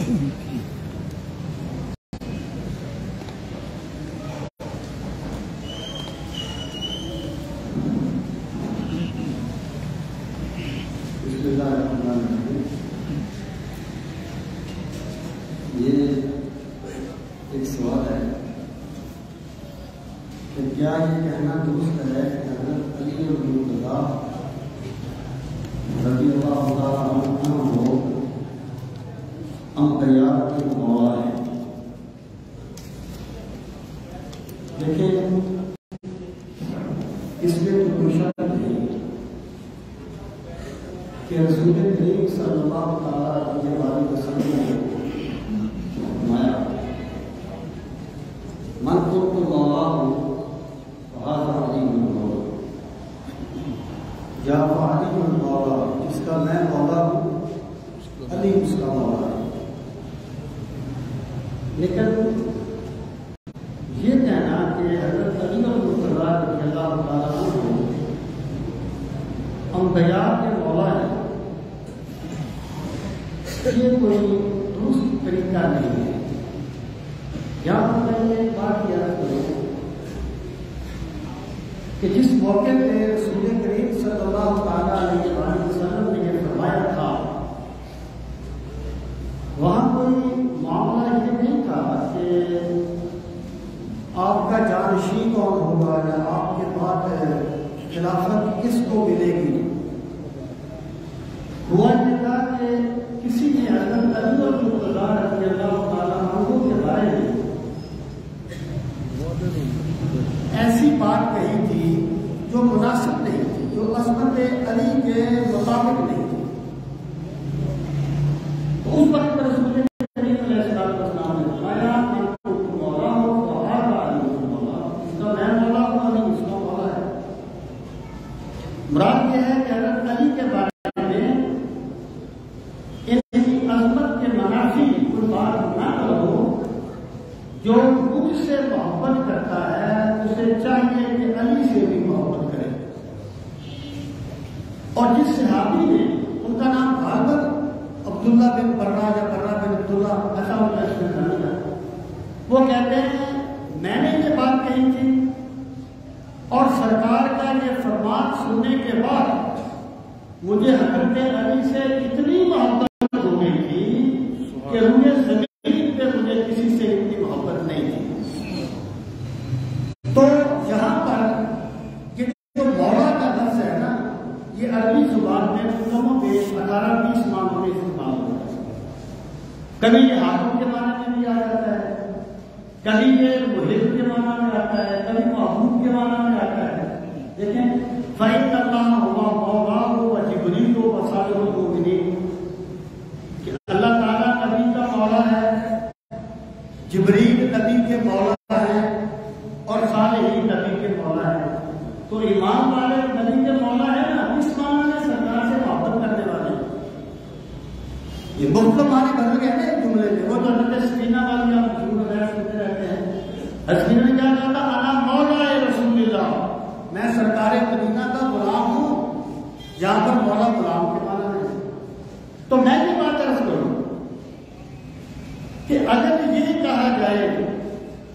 یہ ایک سوال ہے کہ کیا یہ کہنا درست ہے کہ حضرت علی مرتضیٰ رضی اللہ تعالیٰ عنہ وہ انبیاء کے مولا ہیں؟ دیکھیں، اس میں کوئی شک نہیں کہ رسول کریم صلی اللہ تعالیٰ علیہ وسلم نے فرمایا من کنت مولاہ فہذا علی المولا، یا فعلی المولا، جس کا میں مولا ہوں علی اس کا مولا ہے۔ لیکن یہ کہنا کہ حضرت علی مرتضیٰ رضی اللہ تعالیٰ عنہ انبیاء کے مولا ہے، یہ کوئی درست طریقہ نہیں ہے۔ یہاں پر میں ایک بات یاد کروں کہ جس موقع پہ رسول کریم صلی اللہ تعالیٰ علیہ وسلم نے یہ فرمایا تھا، وہاں کوئی معاملہ یہ نہیں تھا کہ آپ کا جانشین کون ہوگا یا آپ کے بعد خلافت کس کو ملے گی۔ ہوا یہ تھا کہ کسی نے حضرت علی مرتضیٰ رضی اللہ تعالیٰ عنہ کے بارے میں ایسی بات کہی تھی جو مناسب نہیں تھی، جو عظمت علی کے مطابق نہیں تھی۔ اس وقت رسول کریم علیہ السلام نے فرمایا من کنت مولاہ فہذا علی المولا، اس کا میں مولا ہوں علی اس کا مولا ہے۔ مراد یہ ہے کہ حضرت علی کے بارے میں ان کی عظمت کے منافی کوئی بات نہ کرو۔ جو مجھ سے محبت کرتا ہے اسے چاہیے کہ علی سے بھی محبت کرے۔ اور جس صحابی نے، ان کا نام غالباً عبداللہ بن برہ یا برہ بن عبداللہ ایسا ہوتا ہے، اس میں نام ہے، وہ کہتے ہیں میں نے یہ بات کہی تھی اور سرکار کا یہ فرمان سننے کے بعد مجھے حضرت علی سے اتنی محبت ہو گئی تھی کہ روئے زمین پہ مجھے کسی سے اتنی محبت نہیں تھی۔ تو یہاں پر یہ جو مولا کا لفظ ہے نا، یہ عربی زبان میں کم و بیش 18-20 معنوں میں استعمال ہوتا ہے۔ کبھی یہ ہاتھوں کے معنی میں بھی آ جاتا ہے، کبھی یہ محب کے معنی میں آتا ہے، کبھی محبوب کے معنی میں آتا ہے۔ دیکھیں، فَإِنَّ اللَّهَ هُوَ مَوْلَاهُ وَجِبْرِيلُ وَصَالِحُ الْمُؤْمِنِينَ کہ اللہ تعالیٰ نبی کا مولا ہے، جبریل نبی کے مولا ہے اور صالحین نبی کے مولا ہے۔ تو ایمان والے نبی کے مولا ہے نا، اس معنی میں سرکار سے محبت کرنے والے۔ یہ مختلف معنی بدل گئے تھے جملے میں۔ وہ تو حضرت سکینہ والی آپ جملے بیان سنتے رہتے ہیں، سکینہ نے کیا کہا تھا، انا مولا رسول اللہ، میں سرکار مدینہ کا غلام ہوں۔ یہاں پر مولا غلام کے معنی میں۔ تو میں یہ بات عرض کروں کہ اگر یہ کہا جائے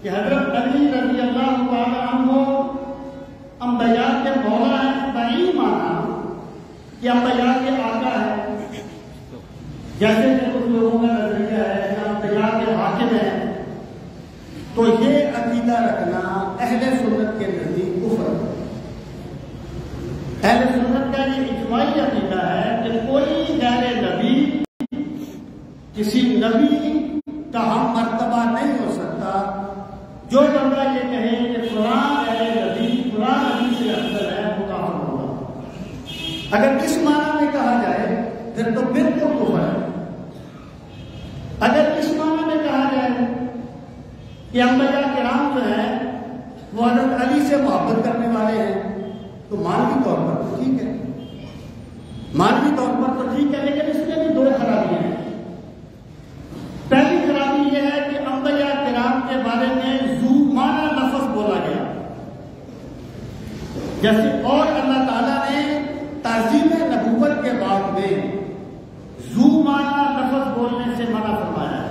کہ حضرت علی رضی اللہ تعالیٰ عنہ انبیاء کے مولا ہیں، صحیح معنی کہ انبیاء کے آقا ہے، جیسے کہ کچھ لوگوں کا نظریہ ہے کہ انبیاء کے حاکم ہیں، تو یہ عقیدہ رکھنا اہل سنت کے نزدیک کفر ہے۔ اہل سنت کا یہ اجماعی عقیدہ ہے کہ کوئی غیر نبی کسی نبی کا ہم مرتبہ نہیں ہو سکتا۔ جو بندہ یہ کہے کہ فلاں اہل نبی فلاں نبی سے افضل ہے، وہ کافر ہوگا۔ اگر اس معنی میں کہا جائے پھر تو بالکل کفر ہے۔ اگر اس معنی میں کہا جائے کہ انبیاء کرام جو ہیں وہ حضرت علی سے محبت کرنے والے ہیں، تو مانوی طور پر تو ٹھیک ہے، مانوی طور پر تو ٹھیک ہے، لیکن اس میں بھی دو خرابیاں ہیں۔ پہلی خرابی یہ ہے کہ انبیاء کرام کے بارے میں ذو معنی لفظ بولا گیا، جیسے اور اللہ تعالیٰ نے تعظیم نبوت کے بعد میں ذو معنی لفظ بولنے سے منع فرمایا ہے۔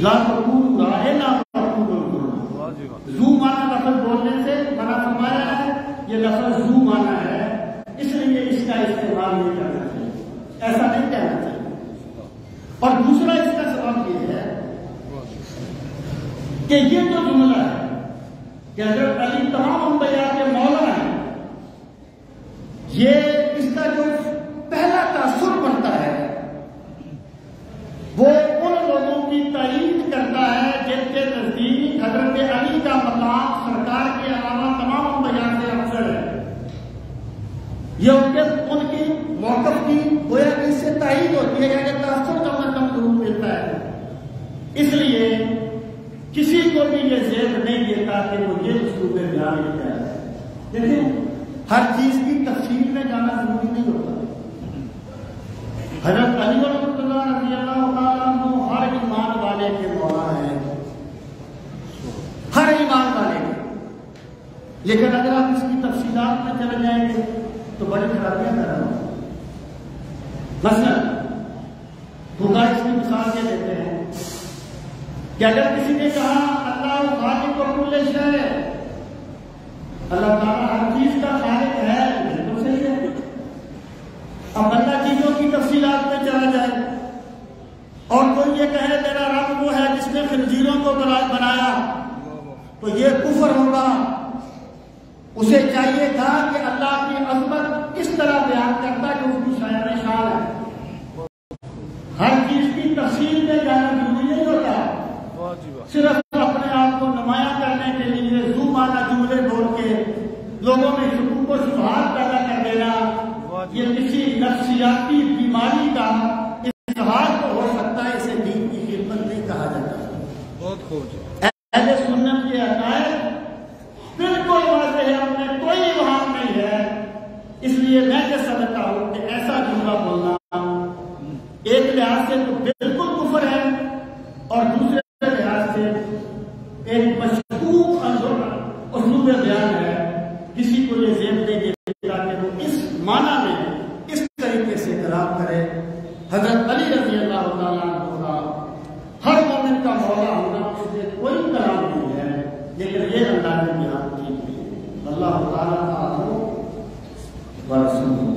لا تقولوا رائنا وقولوا زو مانا لفظ بولنے سے منع فرمایا ہے. یہ لفظ زو مانا ہے اس لیے اس کا استعمال نہیں کرنا چاہیے, ایسا نہیں کہنا چاہیے. اور دوسرا اس کا سبب یہ ہے کہ یہ جو جملہ ہے کہ حضرت علی تمام انبیاء کے مولا ہیں, یہ اس کا جو پہلا تاثر بنتا ہے وہ ان لوگوں کی تعریف کرتا ہے جن کے نزدیک حضرت علی کا مقام سرکار کے علاوہ تمام انبیاء سے افضل ہے. یہ ان کی موقف کی گویا کہ اس سے تائید ہوتی ہے, یعنی تاثر کم از کم ضرور ملتا ہے. اس لیے کسی کو بھی یہ زیب نہیں دیتا کہ وہ یہ اسلوب بیان کیا ہے. دیکھیں ہر چیز کی تفصیل میں جانا ضروری نہیں ہوتا. حضرت علی رضی اللہ تعالیٰ عنہ ہر ایمان والے کے مولا ہیں, ہر ایمان والے کے. لیکن اگر آپ اس کی تفصیلات میں چلے جائیں گے تو بڑی خرابیاں پیدا ہوں. مثلا بخاری اس کی مثال یہ دیتے ہیں کہ اگر کسی نے کہا اللہ خالق کل شیء, اللہ تعالیٰ ہر چیز کا خالق ہے, بالکل صحیح ہے. اب اللہ چیزوں کی تفصیلات میں چلا جائے اور کوئی یہ کہے میرا رب وہ ہے جس نے خنزیروں کو بنایا, تو یہ کفر ہوگا. اسے چاہیے تھا کہ اللہ کی عظمت اس طرح بیان کرتا کہ اس کی شاعر شان ہے. ہر چیز کی تفصیل میں جانا ضروری نہیں ہوتا, صرف اپنے آپ کو نمایاں کرنے کے لیے زو مانا جملے بول کے لوگوں میں شکوک و شبہات پیدا کر دینا, یہ کسی نفسیاتی بیماری کا اظہار تو ہو سکتا ہے, اسے دین کی خدمت نہیں کہا جاتا. بہت خوب. اہل سنت کے عقائد بالکل واضح ہے, ان میں کوئی وہاں نہیں ہے. اس لیے میں یہ سمجھتا ہوں کہ ایسا جملہ بولنا ایک لحاظ سے تو بالکل کفر ہے اور دوسرے لحاظ سے ایک مشکوک اسلوب بیان ہے. کسی کو یہ زیب نہیں دیتا کہ وہ اس معنی میں اس طریقے سے کلام کرے. حضرت علی رضی اللہ تعالیٰ عنہ کا ہر مومن کا مولا ہونا اس سے کوئی کلام نہیں ہے, لیکن یہ اللہ نے بیان کی. اللہ تعالیٰ کا ورسول